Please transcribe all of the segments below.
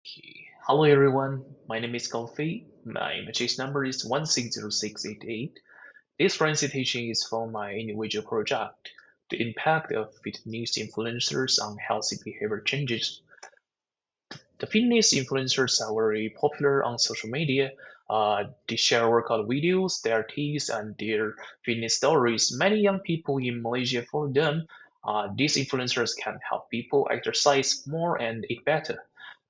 Okay. Hello everyone, my name is GaoFei. My purchase number is 160688. This presentation is for my individual project, The Impact of Fitness Influencers on Healthy Behavior Changes. The fitness influencers are very popular on social media. They share workout videos, their tips, and their fitness stories. Many young people in Malaysia follow them. These influencers can help people exercise more and eat better.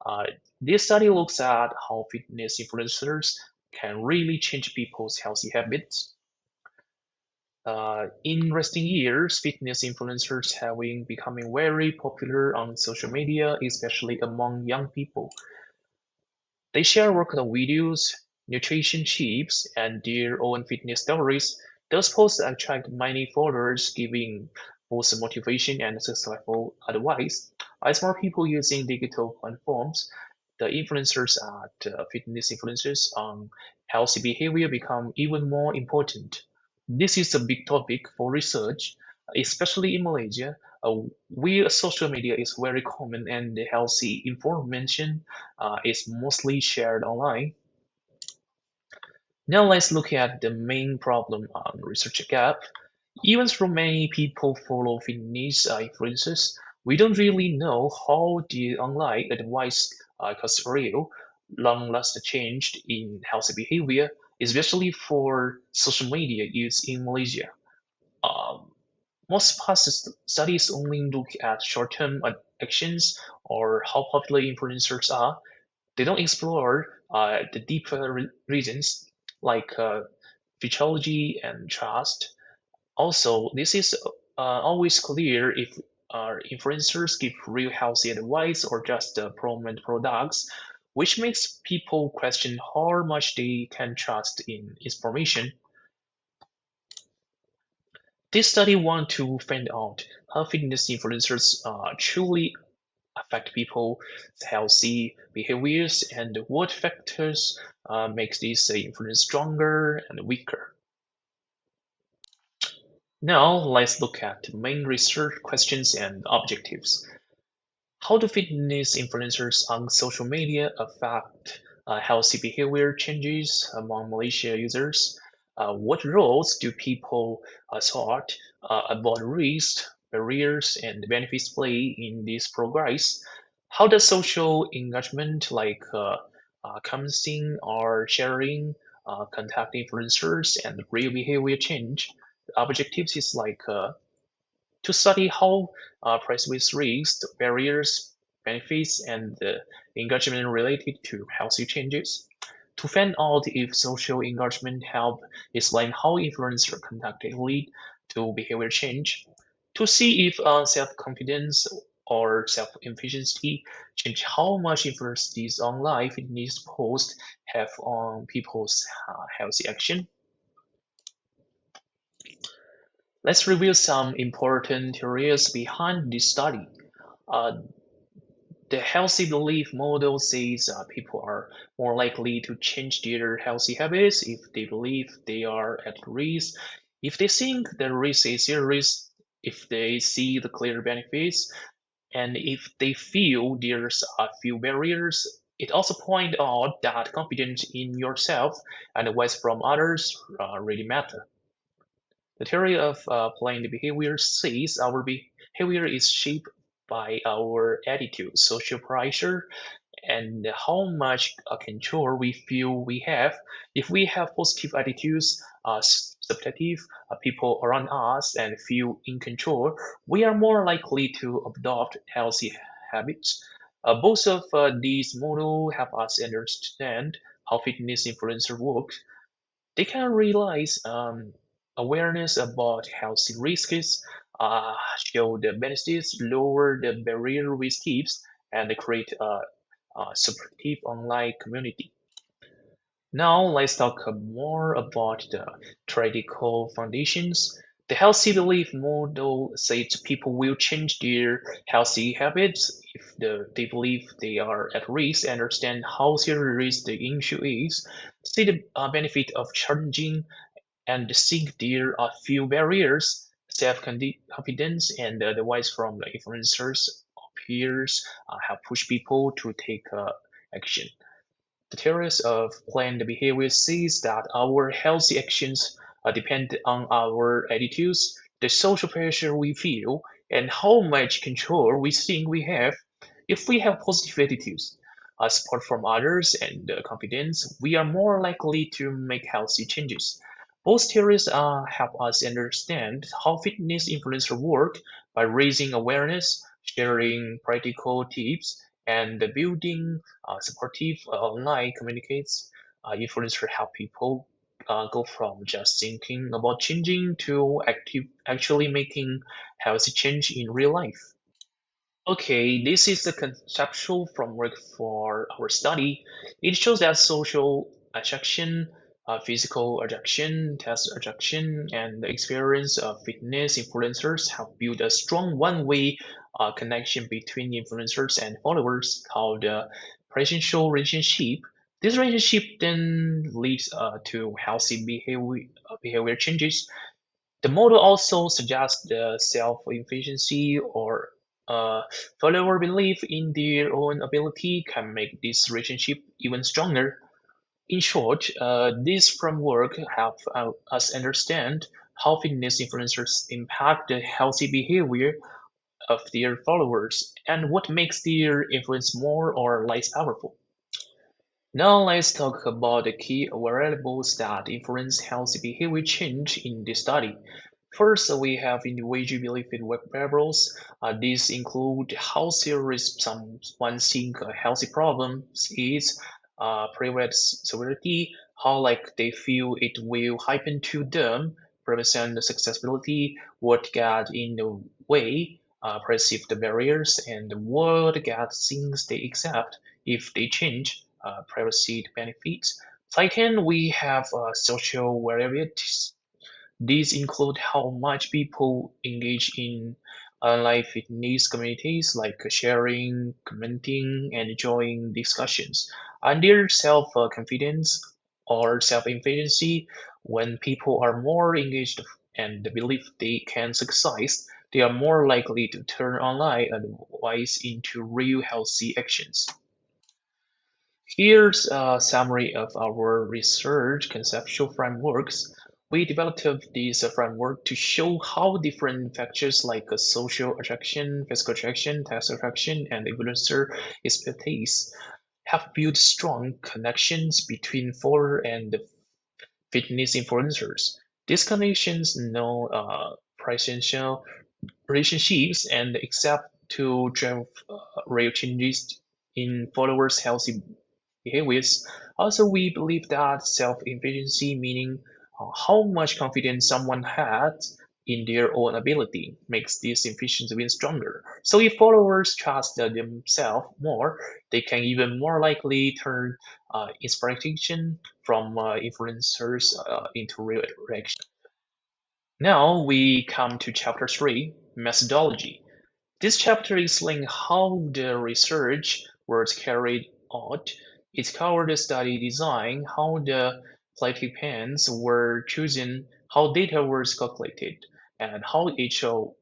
Uh, this study looks at how fitness influencers can really change people's healthy habits. In recent years, fitness influencers have been becoming very popular on social media, especially among young people. They share workout videos, nutrition tips, and their own fitness stories. Those posts attract many followers, giving both motivation and successful advice. As more people using digital platforms, the influencers at fitness influencers on healthy behavior become even more important. This is a big topic for research, especially in Malaysia, where social media is very common and the healthy information is mostly shared online. Now let's look at the main problem on research gap. Even though many people follow fitness influencers, we don't really know how the online advice causes real, long-lasting change in healthy behavior, especially for social media use in Malaysia. Um, Most past studies only look at short-term actions or how popular influencers are. They don't explore the deeper reasons like physiology and trust. Also, this is always clear if influencers give real healthy advice or just promote products, which makes people question how much they can trust in information. This study wants to find out how fitness influencers truly affect people's healthy behaviors and what factors makes this influence stronger and weaker. Now let's look at the main research questions and objectives. How do fitness influencers on social media affect healthy behavior changes among Malaysia users? What roles do people thought about risks, barriers, and benefits play in this progress? How does social engagement like commenting or sharing contact influencers and real behavior change? The objectives is like to study how price with risks, barriers, benefits, and engagement related to healthy changes. To find out if social engagement help explain how influencer conduct lead to behavior change. To see if self-confidence or self-efficiency change how much influence these online fitness posts have on people's healthy action. Let's review some important theories behind this study. Uh, the healthy belief model says people are more likely to change their healthy habits if they believe they are at risk, if they think the risk is serious, if they see the clear benefits, and if they feel there's a few barriers. It also points out that confidence in yourself and advice from others really matter. The theory of planned behavior says our behavior is shaped by our attitude, social pressure, and how much control we feel we have. If we have positive attitudes, supportive people around us, and feel in control, we are more likely to adopt healthy habits. Both of these models help us understand how fitness influencer works. They can realize awareness about healthy risks, show the benefits, lower the barrier with tips, and create a supportive online community. Now let's talk more about the theoretical foundations. The healthy belief model says people will change their healthy habits if they believe they are at risk, understand how serious the issue is, see the benefit of changing, and think there are few barriers. Self-confidence and the advice from the influencers or peers have pushed people to take action. The theories of planned behavior says that our healthy actions depend on our attitudes, the social pressure we feel, and how much control we think we have. If we have positive attitudes, support from others, and confidence, we are more likely to make healthy changes. Both theories help us understand how fitness influences work by raising awareness, sharing practical tips, and building supportive online communicates. Influencer help people go from just thinking about changing to actually making healthy change in real life. Okay, this is the conceptual framework for our study. It shows that social attraction, physical attraction, test attraction, and the experience of fitness influencers have built a strong one-way connection between influencers and followers called presential relationship. This relationship then leads to healthy behavior changes. The model also suggests the self-efficacy or uh, follower belief in their own ability can make this relationship even stronger. In short, this framework helps us understand how fitness influencers impact the healthy behavior of their followers and what makes their influence more or less powerful. Now let's talk about the key variables that influence healthy behavior change in the study. First, we have individual-related variables. These include how serious someone think a healthy problem is, prevalence severity, how like they feel it will happen to them, prevention successability, what got in the way, perceived barriers, and what got things they accept if they change, privacy benefits. Second, we have social variabilities. These include how much people engage in online fitness communities, like sharing, commenting, and joining discussions, and their self-confidence or self-efficacy. When people are more engaged and believe they can succeed, they are more likely to turn online advice into real healthy actions. Here's a summary of our research conceptual frameworks. We developed this framework to show how different factors like social attraction, physical attraction, text attraction, and influencer expertise have built strong connections between follower and fitness influencers. These connections know presential relationships and accept to drive real changes in followers' healthy behaviors. Also, we believe that self-efficacy, meaning how much confidence someone has in their own ability, makes this efficiency even stronger. So, if followers trust themselves more, they can even more likely turn inspiration from influencers into real action. Now we come to chapter 3, methodology. This chapter explains how the research was carried out. It covered the study design, how the participants were chosen, how data was calculated, and how each variable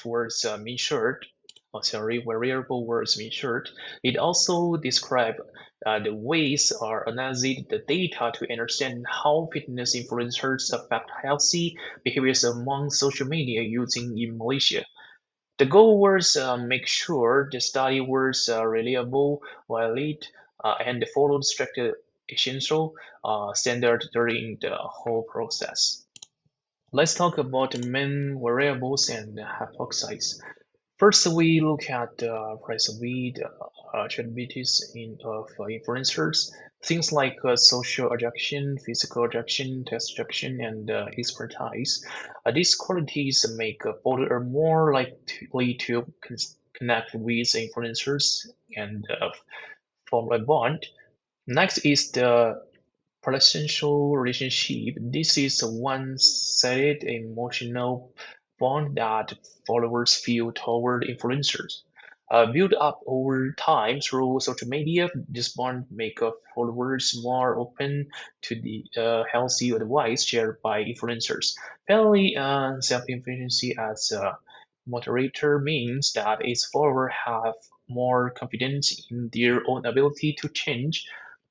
was measured. Variable was measured. It also described the ways or analyzed the data to understand how fitness influencers affect healthy behaviors among social media using in Malaysia. The goal was make sure the study was reliable, valid, and followed strict essential standard during the whole process. Let's talk about the main variables and hypotheses. First, we look at the perceived attributes of influencers, things like social attraction, physical attraction, test attraction, and expertise. These qualities make a follower more likely to connect with influencers and form a bond. Next is the Potential relationship. This is a one-sided emotional bond that followers feel toward influencers. Built up over time through social media, this bond make followers more open to the healthy advice shared by influencers. Finally, self-efficacy as a moderator means that its followers have more confident in their own ability to change.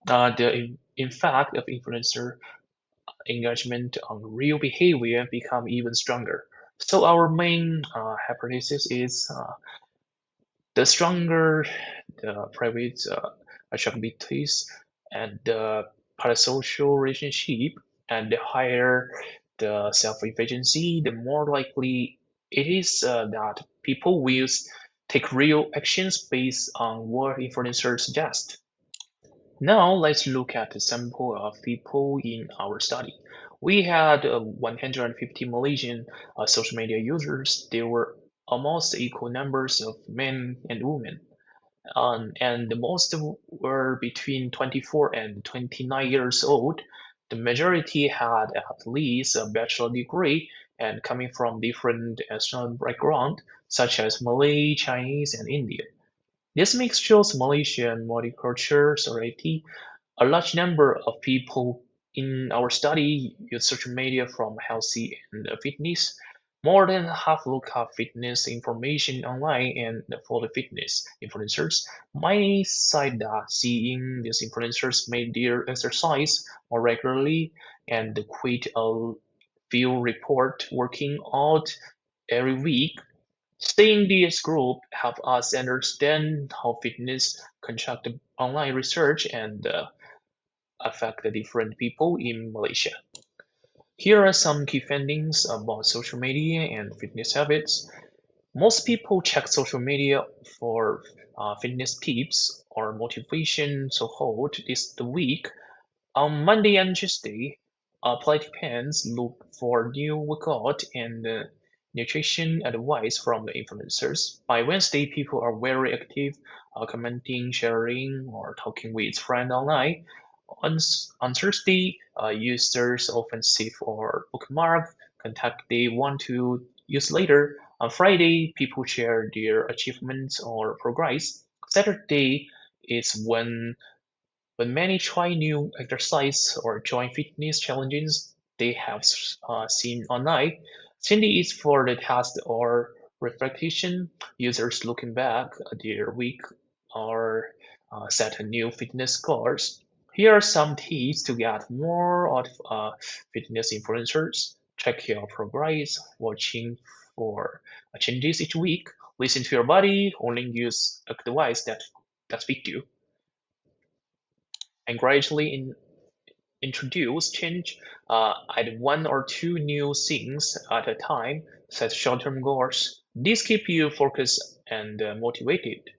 The impact of influencer engagement on real behavior become even stronger. So our main hypothesis is the stronger the private attributes and the parasocial relationship, and the higher the self-efficiency, the more likely it is that people will take real actions based on what influencers suggest. Now let's look at the sample of people in our study. We had 150 Malaysian social media users. There were almost equal numbers of men and women, and the most were between 24 and 29 years old. The majority had at least a bachelor degree and coming from different ethnic background, such as Malay, Chinese, and Indian. This mix shows Malaysian multicultural society. A large number of people in our study use social media from healthy and fitness. More than half look up fitness information online and follow fitness influencers. Many cite that seeing these influencers make their exercise more regularly and quit a few report working out every week. Staying this group help us understand how fitness conduct online research and affect the different people in Malaysia. Here are some key findings about social media and fitness habits. Most people check social media for fitness tips or motivation to hold this the week. On Monday and Tuesday, participants look for new workout and nutrition advice from the influencers. By Wednesday, people are very active, commenting, sharing, or talking with friends online. On Thursday, users often save or bookmark contact they want to use later. On Friday, people share their achievements or progress. Saturday is when many try new exercise or join fitness challenges they have seen online. Sunday is for the test or reflection. Users looking back at their week or set a new fitness goals. Here are some tips to get more out of fitness influencers. Check your progress, watching for changes each week. Listen to your body. Only use a device that fits you, and gradually introduce change, add one or two new things at a time, set short-term goals. These keep you focused and motivated.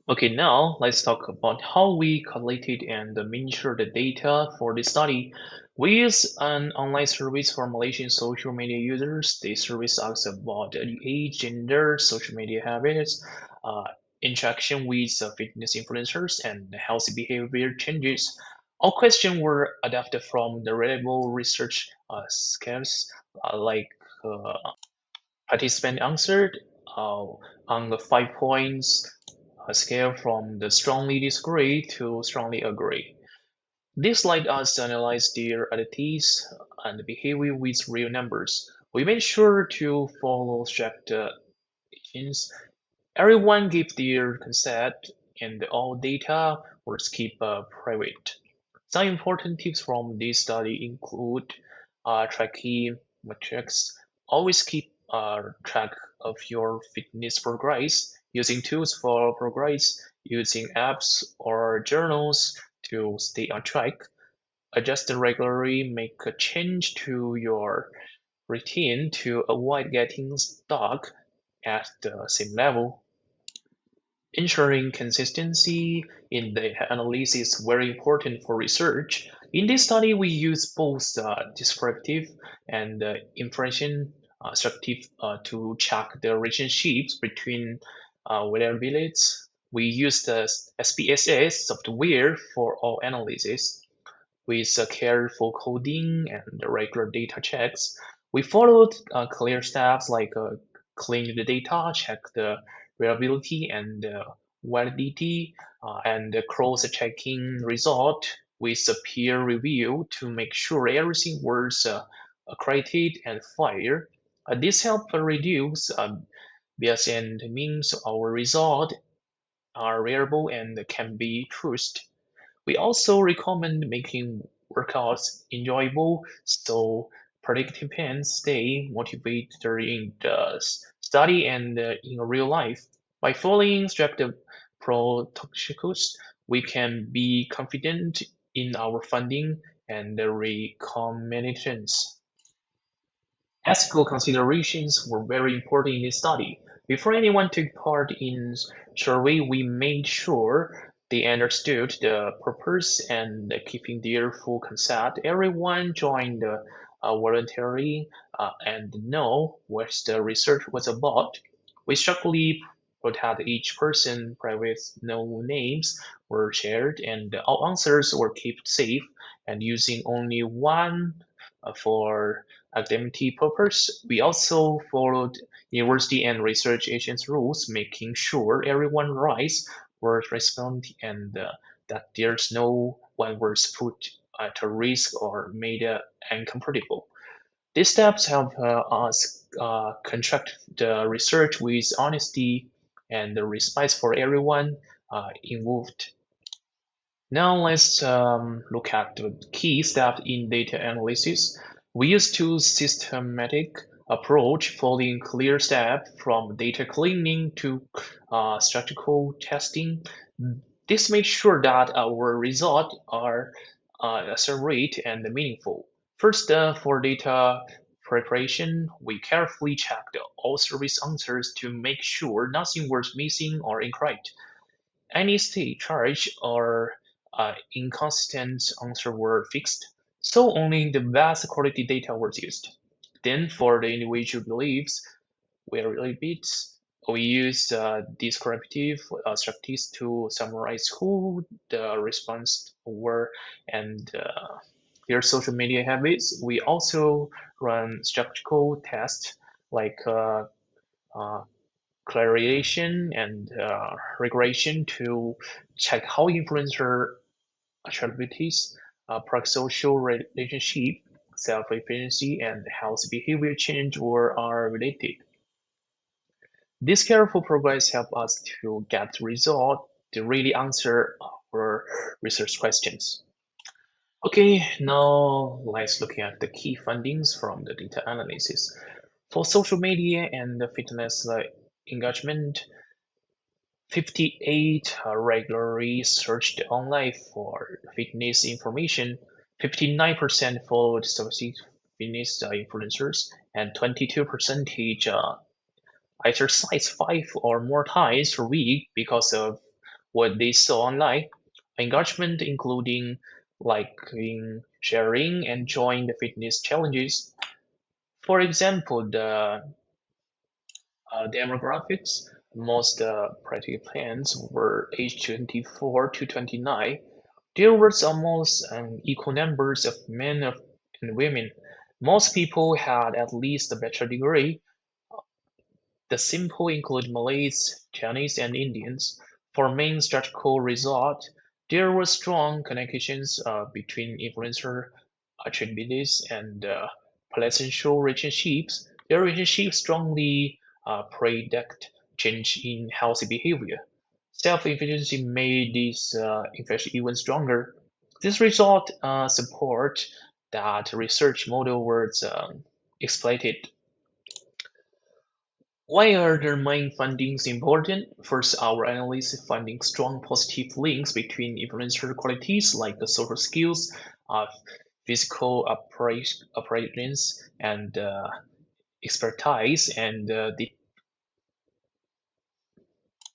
Okay, now let's talk about how we collected and miniatured the data for this study. We use an online service for Malaysian social media users. The service asks about the age, gender, social media habits, uh, interaction with fitness influencers, and healthy behavior changes. All questions were adapted from the reliable research scales, like participant answered on the 5 points a scale from the strongly disagree to strongly agree. This led us to analyze their attitudes and behavior with real numbers. We made sure to follow strict definitions. Everyone gave their consent, and all data was kept private. Some important tips from this study include tracking metrics. Always keep track of your fitness progress, using tools for progress, using apps or journals to stay on track. Adjust regularly, make a change to your routine to avoid getting stuck at the same level. Ensuring consistency in the analysis is very important for research. In this study, we use both descriptive and inferential structive to check the relationships between variables. We use the SPSS software for all analysis. With careful coding and regular data checks, we followed clear steps like clean the data, check the reliability and validity, and cross-checking result with a peer review to make sure everything was accredited and fair. This helped reduce bias and means our result are reliable and can be trusted. We also recommend making workouts enjoyable so participants stay motivated during the study and in real life. By following strict protocols, we can be confident in our funding and recommendations. Ethical considerations were very important in this study. Before anyone took part in survey, we made sure they understood the purpose and keeping their full consent. Everyone joined voluntarily and know what the research was about. We strictly protected each person private, no names were shared, and all answers were kept safe and using only one for academic purpose. We also followed university and research agents' rules, making sure everyone's rights were respected and that there's no one was put at a risk or made uncomfortable. These steps help us conduct the research with honesty and respect for everyone involved. Now let's look at the key steps in data analysis. We use two systematic approach following clear steps from data cleaning to statistical testing. This makes sure that our results are accurate and meaningful. First, for data preparation, we carefully check the all service answers to make sure nothing was missing or incorrect. Any state charge or inconsistent answer were fixed, so only the best quality data was used. Then for the individual beliefs, where bits, we use descriptive strategies to summarize who the response were and their social media habits. We also run statistical tests like uh, clarification and regression to check how influencer attributes, pro-social relationship, self-efficacy, and health behavior change or are related. This careful progress helps us to get results to really answer our research questions. Okay, now let's look at the key findings from the data analysis. For social media and the fitness engagement, 58 regularly searched online for fitness information, 59% followed specific fitness influencers, and 22% exercise 5 or more times per week because of what they saw online. Engagement, including liking, sharing, and joining the fitness challenges. For example, the demographics, most participants were aged 24 to 29. There was almost an equal numbers of men and women. Most people had at least a bachelor degree. The simple include Malays, Chinese, and Indians. For main statistical result, there were strong connections between influencer attributes and potential relationships. Their relationships strongly predict change in healthy behavior. Self-efficacy made this effect even stronger. This result support that research model was exploited. Why are the main findings important? First, our analysis finding strong positive links between influencer qualities like the social skills, uh, physical appearance, and expertise, and the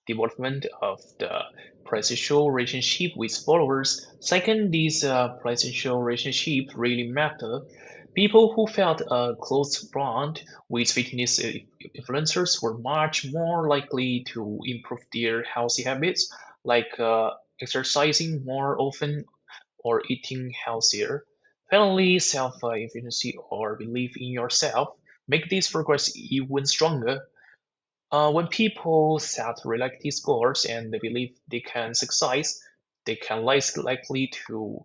development of the presidential relationship with followers. Second, these presidential relationships really matter. People who felt a close bond with fitness influencers were much more likely to improve their healthy habits, like exercising more often or eating healthier. Finally, self-efficacy or belief in yourself make this progress even stronger. When people set realistic goals and they believe they can succeed, they can less likely to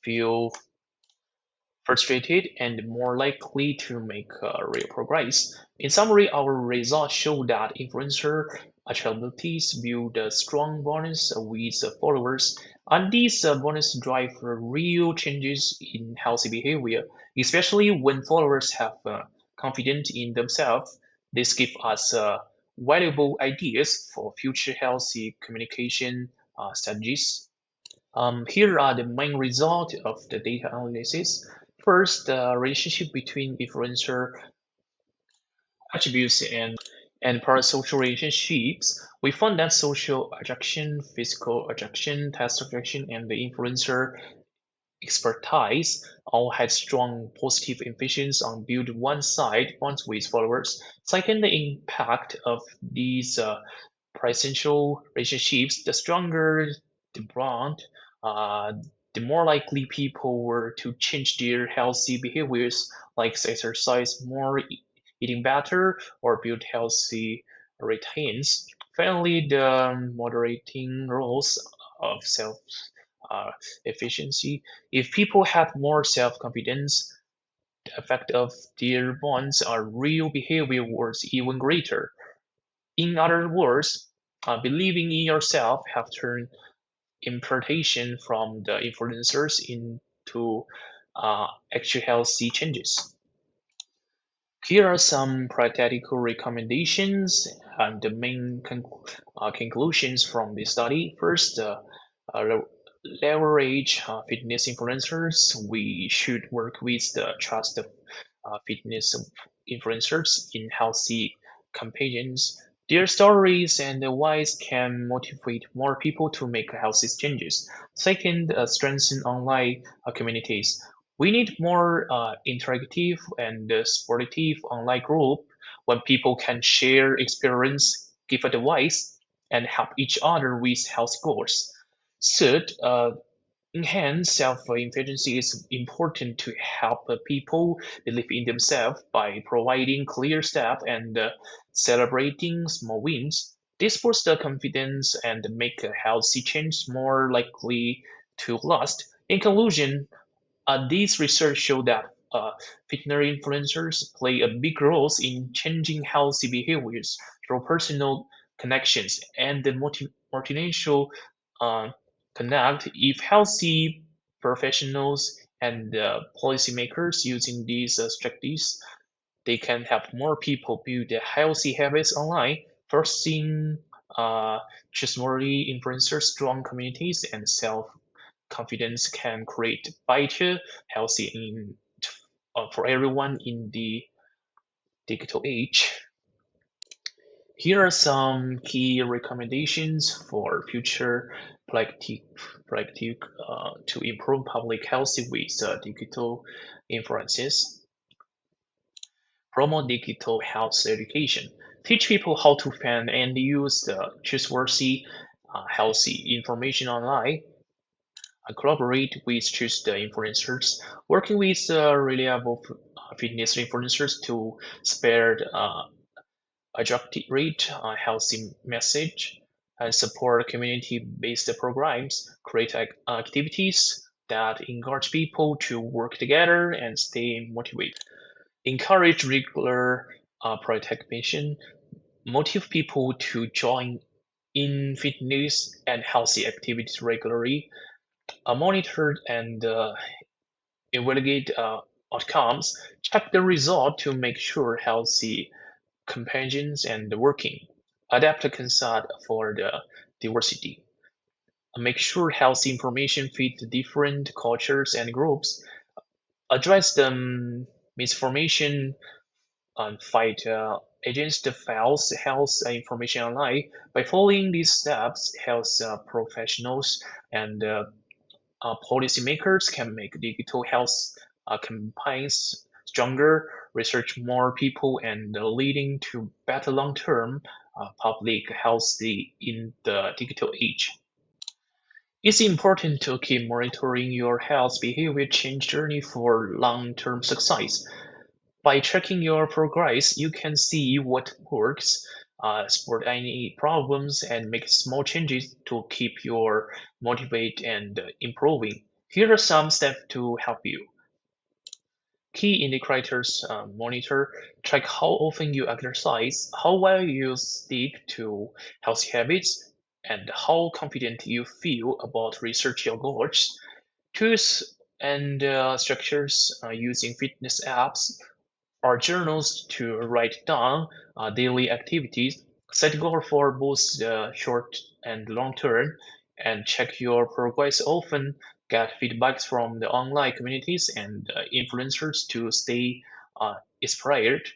feel frustrated and more likely to make real progress. In summary, our results show that influencers celebrities build strong bonds with followers, and these bonds drive real changes in healthy behavior, especially when followers have confidence in themselves. This gives us valuable ideas for future healthy communication strategies. Here are the main results of the data analysis. First, the relationship between influencer attributes and parasocial relationships. We found that social attraction, physical attraction, task attraction, and the influencer expertise all had strong positive influence on build one side bonds with followers. Second, the impact of these presential relationships, the stronger the bond, uh, the more likely people were to change their healthy behaviors, like exercise more, eating better, or build healthy routines. Finally, the moderating roles of self uh, efficiency. If people have more self confidence, the effect of their bonds or real behavior was even greater. In other words, believing in yourself have turned importation from the influencers into actual healthy changes. Here are some practical recommendations and the main conclusions from the study. First, uh, leverage fitness influencers. We should work with the trusted fitness influencers in healthy campaigns. Their stories and advice can motivate more people to make healthy changes. Second, strengthen online communities. We need more interactive and sportive online group when people can share experience, give advice, and help each other with health goals. Third, enhance self-efficacy is important to help people believe in themselves by providing clear steps and celebrating small wins. This boosts the confidence and make a healthy change more likely to last. In conclusion, these research show that fitness influencers play a big role in changing healthy behaviors through personal connections and the motivational uh, connect. If healthy professionals and policymakers using these strategies, they can help more people build healthy habits online, fostering uh, trustworthy influencers, strong communities, and self confidence can create better, healthy for everyone in the digital age. Here are some key recommendations for future practice to improve public health with digital influences. Promote digital health education. Teach people how to find and use the trustworthy, healthy information online. Collaborate with just influencers, working with reliable fitness influencers to spread accurate, healthy message, and support community-based programs, create activities that encourage people to work together and stay motivated. Encourage regular participation, motivate people to join in fitness and healthy activities regularly, monitor and evaluate outcomes, check the result to make sure healthy companions and working, adapt a consult for the diversity, make sure healthy information fit different cultures and groups, address the misinformation and fight against the false health information online. By following these steps, health professionals and policymakers can make digital health campaigns stronger, research more people, and leading to better long-term public health in the digital age. It's important to keep monitoring your health behavior change journey for long-term success. By tracking your progress, you can see what works, spot any problems, and make small changes to keep your motivated and improving. Here are some steps to help you. Key indicators monitor, track how often you exercise, how well you stick to healthy habits, and how confident you feel about research your goals. Tools and structures using fitness apps or journals to write down daily activities, set goal for both the short and long term, and check your progress often. Get feedbacks from the online communities and influencers to stay inspired.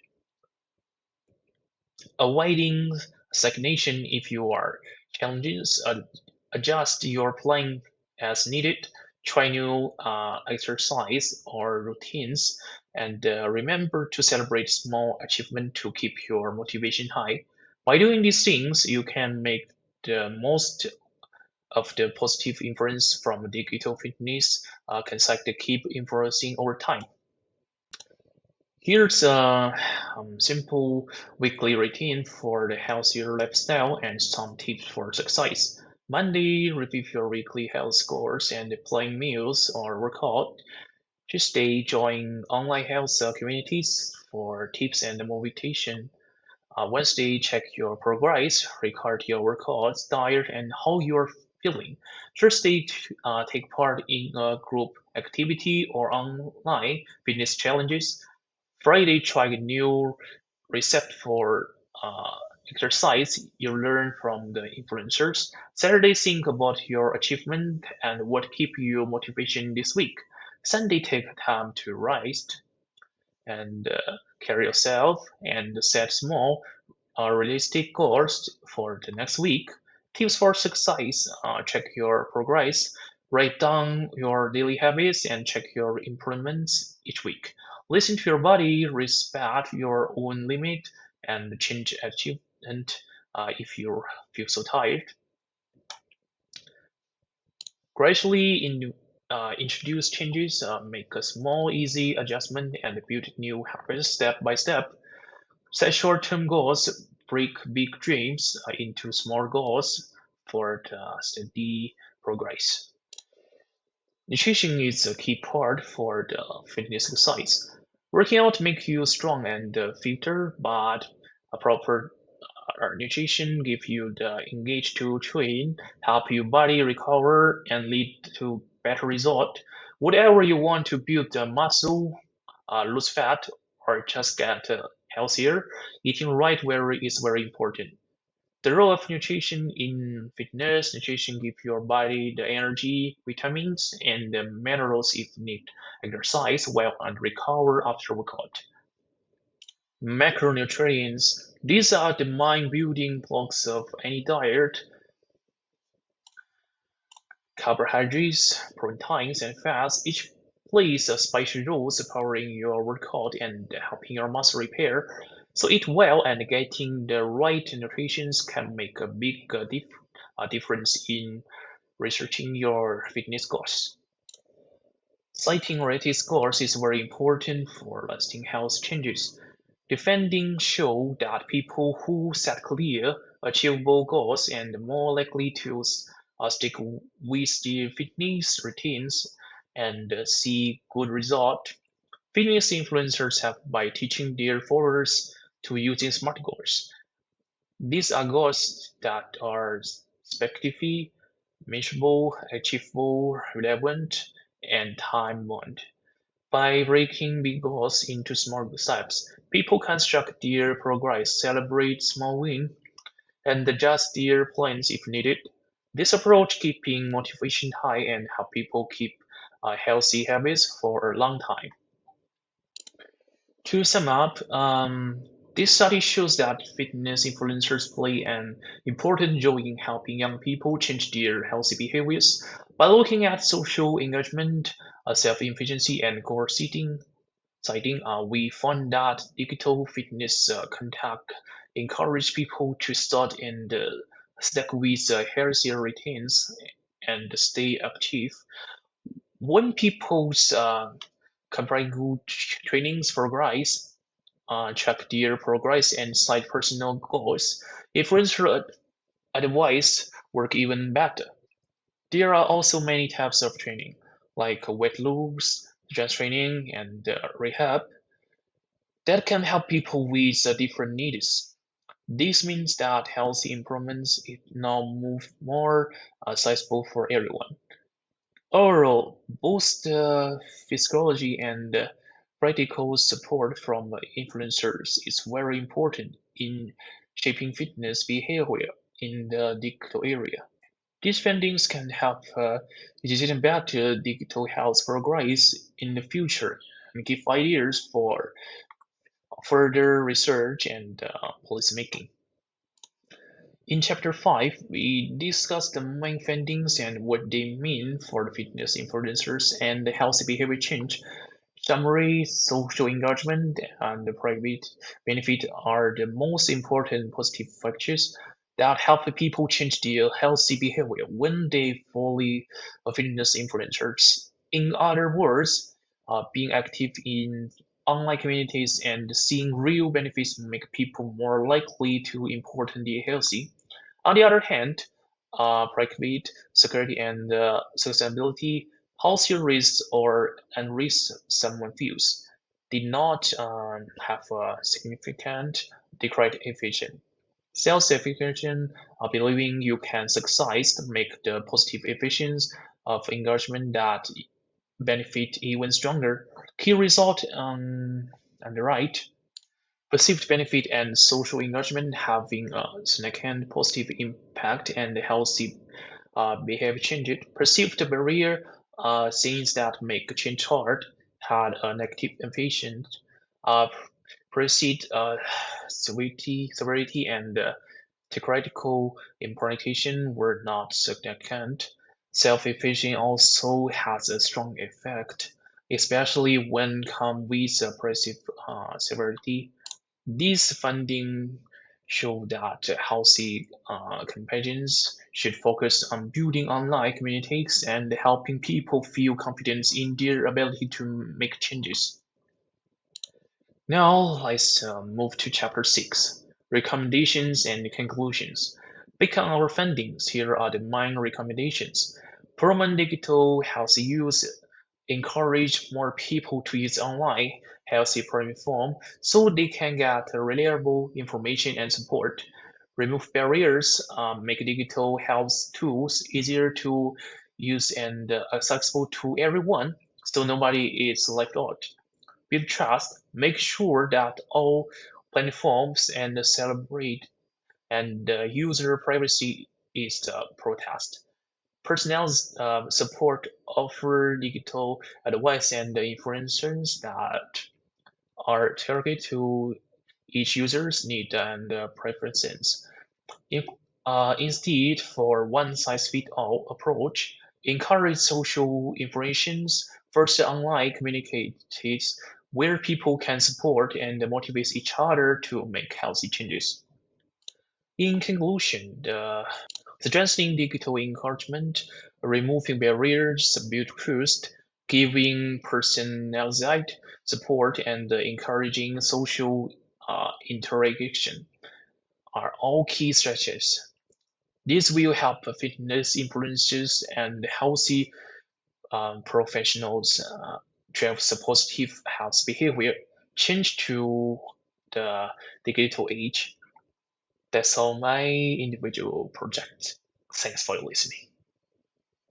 Avoiding stagnation if you are challenges, adjust your plan as needed, try new exercise or routines, and remember to celebrate small achievement to keep your motivation high. By doing these things, you can make the most of the positive influence from digital fitness, consecutive keep influencing over time. Here's a simple weekly routine for the healthier lifestyle and some tips for success. Monday, review your weekly health goals and plan meals or workout. Tuesday, join online health communities for tips and motivation. Wednesday, check your progress, record your workouts, diet, and how you're feeling. Thursday, take part in a group activity or online fitness challenges. Friday, try a new recipe for exercise you learn from the influencers. Saturday, think about your achievement and what keep you motivation this week. Sunday, take time to rest and care yourself and set small, realistic goals for the next week. Tips for success: check your progress, write down your daily habits, and check your improvements each week. Listen to your body, respect your own limit, and change achievement if you feel so tired. Gradually introduce changes, make a small, easy adjustment, and build new habits step by step. Set short-term goals, break big dreams into small goals for the steady progress. Nutrition is a key part for the fitness exercise. Working out makes you strong and fitter, but a proper nutrition give you the engage to train, help your body recover, and lead to better result. Whatever you want to build the muscle, lose fat, or just get healthier, eating right very is very important. The role of nutrition in fitness: nutrition gives your body the energy, vitamins, and the minerals it needs exercise well and recover after workout. Macronutrients: these are the main building blocks of any diet. Carbohydrates, proteins, and fats each plays a special role powering your workout and helping your muscle repair. So eat well and getting the right nutrition can make a big difference in researching your fitness goals. Citing related scores is very important for lasting health changes. Defending show that people who set clear, achievable goals and more likely to stick with their fitness routines and see good results. Fitness influencers have by teaching their followers to using SMART goals. These are goals that are specific, measurable, achievable, relevant, and time-bound. By breaking big goals into small steps, people can track their progress, celebrate small wins, and adjust their plans if needed. This approach keeping motivation high and help people keep healthy habits for a long time. To sum up, this study shows that fitness influencers play an important role in helping young people change their healthy behaviors. By looking at social engagement, self-efficiency, and goal setting, we found that digital fitness contact encourage people to start and stick with healthier routines and stay active. When people's compare good trainings progress, track their progress, and cite personal goals, influencer advice work even better. There are also many types of training, like weight loss, strength training, and rehab that can help people with different needs. This means that healthy improvements is now move more accessible for everyone. Overall, both the physiology and practical support from influencers is very important in shaping fitness behavior in the digital area. These findings can help decision better digital health progress in the future and give ideas for further research and policymaking. In Chapter 5, we discuss the main findings and what they mean for the fitness influencers and the healthy behavior change. Summary, social engagement, and the private benefit are the most important positive factors that help people change their healthy behavior when they follow fitness influencers. In other words, being active in online communities and seeing real benefits make people more likely to importantly healthy. On the other hand, private security and sustainability healthier risks or unrisks someone feels did not have a significant decrease efficient. Self-efficacy, believing you can succeed, make the positive efficiency of engagement that benefit even stronger. Key result on the right. Perceived benefit and social engagement having a significant positive impact and healthy behavior change. Perceived barrier, things that make change hard, had a negative efficient. Uh, perceived severity and theoretical implementation were not significant. Self-efficacy also has a strong effect, especially when come with perceived severity. These findings show that healthy campaigns should focus on building online communities and helping people feel confidence in their ability to make changes. Now let's move to chapter 6, recommendations and conclusions. Based on our findings, here are the main recommendations. Promote digital health use, encourage more people to use online healthy platform so they can get reliable information and support. Remove barriers, make digital health tools easier to use and accessible to everyone so nobody is left out. Build trust, make sure that all platforms and celebrate and user privacy is protest. Personnel support offer digital advice and influencers that are targeted to each user's need and preferences. If, instead, for one-size-fits-all approach, encourage social interactions first online communities where people can support and motivate each other to make healthy changes. In conclusion, the suggesting digital encouragement, removing barriers, build trust, giving personalized support, and encouraging social interaction are all key strategies. This will help fitness influencers and healthy professionals drive a positive health behavior change to the digital age. That's all my individual project. Thanks for listening.